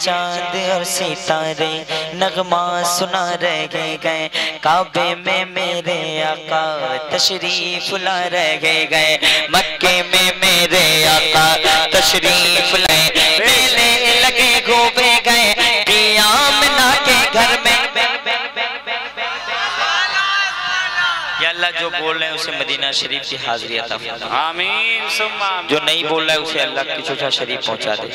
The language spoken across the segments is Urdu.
چاند اور ستارے نغمہ سنا رہ گئے کعبے میں میرے آقا تشریف لا رہ گئے مکے میں میرے آقا تشریف لائے میلے لگے گھومے گئے آمنہ کے گھر میں یا اللہ جو بول رہے ہیں اسے مدینہ شریف کی حاضری عطا فرما آمین ثم آمین جو نہیں بول رہا ہے اسے اللہ کی چوچا شریف پہنچا دے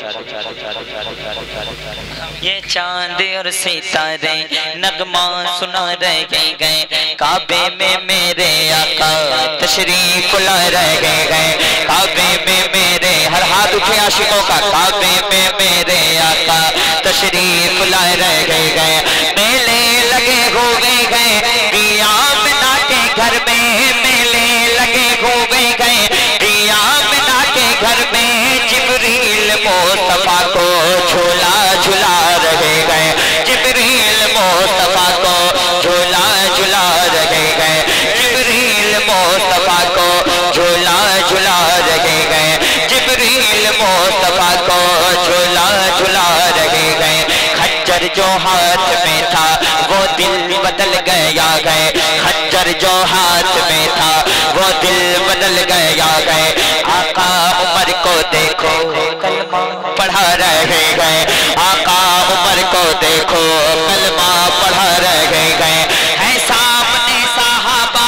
یہ چاند اور ستارے نغمہ سنا رہ گئے کعبے میں میرے آقا تشریف لا رہ گئے کعبے میں میرے ہر ہاتھ اٹھے عاشقوں کا کعبے میں میرے آقا تشریف لا رہ گئے میلے لگے ہوئے گئے آمنہ کے گھر میں میلے لگے ہوئے گئے آمنہ کے گھر میں جبریل مصطفیٰ کو جھولا جھلا رہے گئے جبریل مصطفیٰ کو جھولا جھلا رہے گئے جبریل مصطفیٰ کو جھولا جھلا رہے گئے جبریل مصطفیٰ کو جھولا جھلا رہے گئے خنجر جو ہاتھ میں تھا وہ دل بدل گیا گئے خنجر جو ہاتھ میں تھا وہ دل بدل گیا گئے آقا عمر کو دیکھو کلمہ پڑھا رہے گئے آقا عمر کو دیکھو کلمہ پڑھا رہے گئے ہے سامنے صحابہ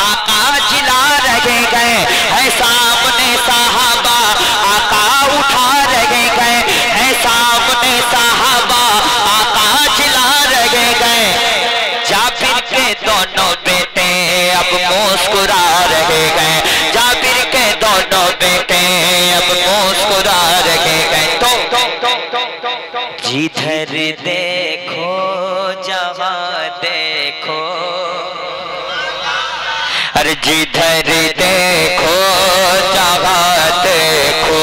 آقا جلا رہے گئے ہے سامنے صحابہ آقا اٹھا رہے گئے ہے سامنے صحابہ آقا جلا رہے گئے جابر کے دونوں بیٹے اب مسکرا رہے گئے جابر کے دونوں بیٹے اب مسکرا رہے گئے جدھر دیکھو جہاں دیکھو ارے جدھر دیکھو جہاں دیکھو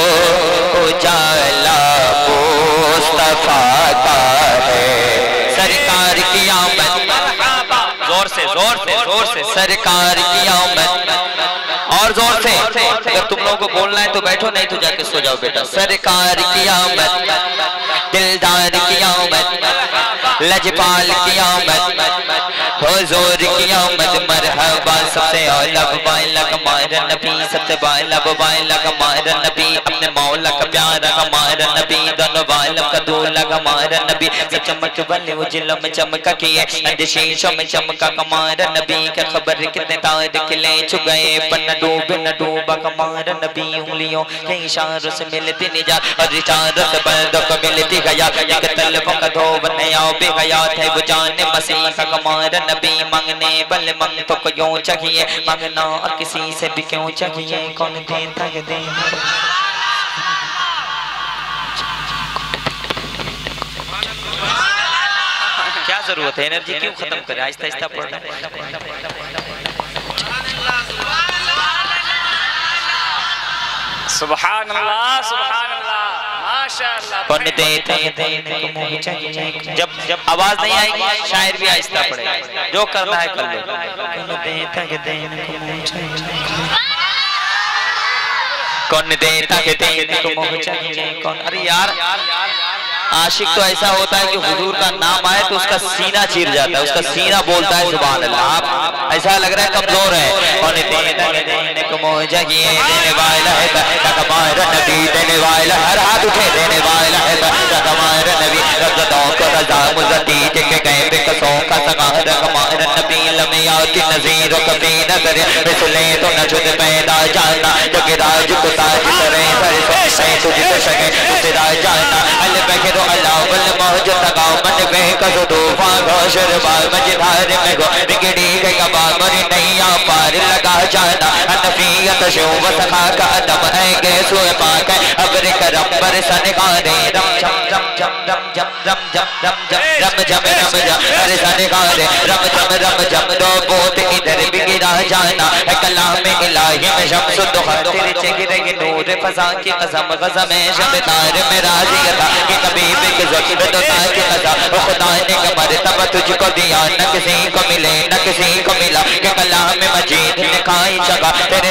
اجالا مصطفیٰ کا ہے سرکار کی آمد زور سے سرکار کی آمد اور زور سے اگر تم لوگوں کو بولنا ہے تو بیٹھو نہیں تو جا کے سو جاؤ بیٹا سرکار کی آمد دلدار کی آمد لجپال کی آمد حضور کی آمد مرحبا سب سے اولا ببائلہ کا ماہر نبی سب سے بائلہ ببائلہ کا ماہر نبی اپنے مولا کا پیارا کا ماہر نبی دونوں والم کا دولا کا ماہر نبی سب چمک والے اجلوں میں چمکا کیے اندشیشوں میں چمکا کا ماہر نبی کا خبر کتنے تار کھلے چھگئے پر نہ ڈوبا کا ماہر نبی انگلیوں کے اشاروں سے ملتی نجات اور اشاروں سے بردوں کو ملتی غیات ایک طلبوں کا دھوبن یا بے غیات ہے وہ جان مسیح کا کمار نبی مانگنے بل منگتوں کو یوں چاہیے مانگنا اور کسی سے بھی کیوں چاہیے کون دیتا ہے دے کیا ضرورت ہے انرجی کیوں ختم کرے آہستہ آہستہ پڑھنا سبحان اللہ سبحان اللہ ماشاءاللہ کون دیتا ہے دینے جب آواز نہیں آئے گی شاعر بھی آہستہ پڑھے جو کرنا ہے کر لو کون دیتا ہے دینے کو منہ چاہیے کون دیتا ہے دینے کو منہ چاہیے کون ارے یار عاشق تو ایسا ہوتا ہے کہ حضور کا نام آئے تو اس کا سینہ چیر جاتا ہے اس کا سینہ بولتا ہے سبحان اللہ آپ ایسا لگ رہا ہے کمزور ہے کون دیتا ہے دینے کو منہ چاہیے دینے والا ہے تکمار نبی دینے والا ہر ہاتھ اٹھے دینے والا ہے تکمار نبی رضدوں کو رضا مزدی جکے گئے بے قصوں کا سگاہ تکمار نبی لمیات نظیر و کبھی نظر رسولے تو نجد پیدا جانا جگہ راج کو تاج کریں سر سے تجھ سے شگے اسے راج جانا البکر اللہ والموج تگاو من بے کسو دوفان گوشر بال مجدھار میں گو بگڑی گئی کبال مری نیا پار لگا جانا انفیت شو و سخا کا ادم ہے گے سوئے پاک ہے ابر کرم پر سنگارے رم جم رم جم رم جم رم جم رم جم رم جم رم جم پر سنگارے رم جم رم جم دو بوت ادھر بگڑا جانا ہے کلام الہی میں شمس دخان تیرے چگرے گی نور فضا کی قسم غزم شمتار میں راضی تھا کہ کبھی بک ضرورت ہوتا کہ قضا خدا نے مرتبہ تجھ کو دیا نہ کسی کو ملے نہ کسی کو ملا کہ کلام مجید نے کھائی جگہ تیرے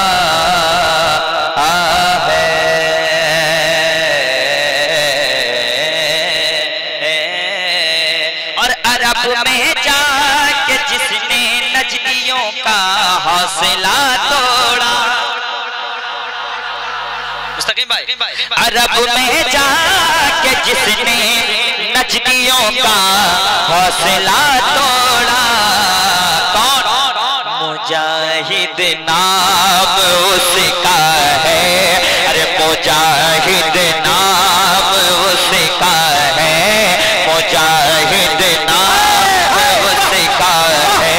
حوصلہ توڑا. مستقیم بھائی عرب میں جا کے جس نے نجدیوں کا حوصلہ توڑا. کون؟ مجاہد نام اس کا ہے. ارے مجاہد نام اس کا ہے. مجاہد نام اس کا ہے.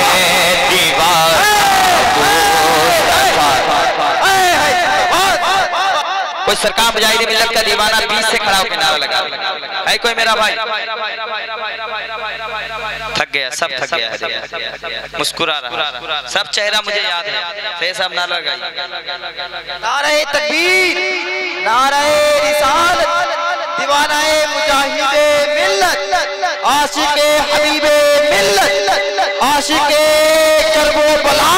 دیوار کوئی سرکار مجاہد ملت کا دیوانہ 20 سے کھڑا ہو کے نعرہ لگا ہے کوئی میرا بھائی؟ تھک گیا، سب تھک گیا ہے، مسکرا رہا، سب چہرہ مجھے یاد ہے. فیض صاحب نعرہ لگائی. نعرہ تکبیر، نعرہ رسالت، دیوانہ مجاہد ملت، عاشق حبیب ملت، عاشق کرب و بلا،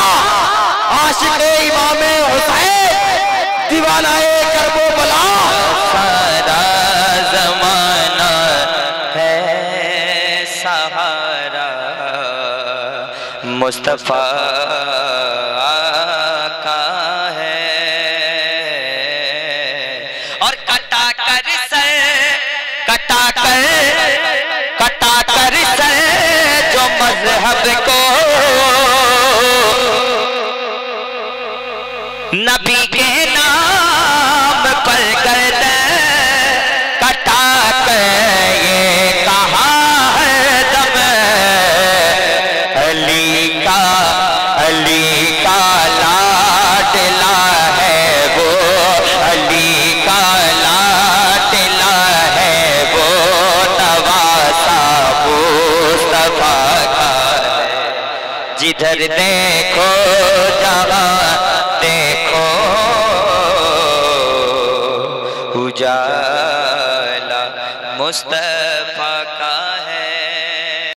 عاشق امام حسین، دیوانہ کرب و بلا. سارا زمانہ ہے سہارا مصطفیٰ کا ہے. اور کٹا کر سر جو مذہب کو نبی کے نام پر گردن کٹا کر یہ کہا ہے دم علی کا لاڈلا ہے وہ. علی کا لاڈلا ہے وہ. نواسا مصطفیٰ کا ہے. جدھر دیکھو جہاں دیکھو اجالا مصطفیٰ کا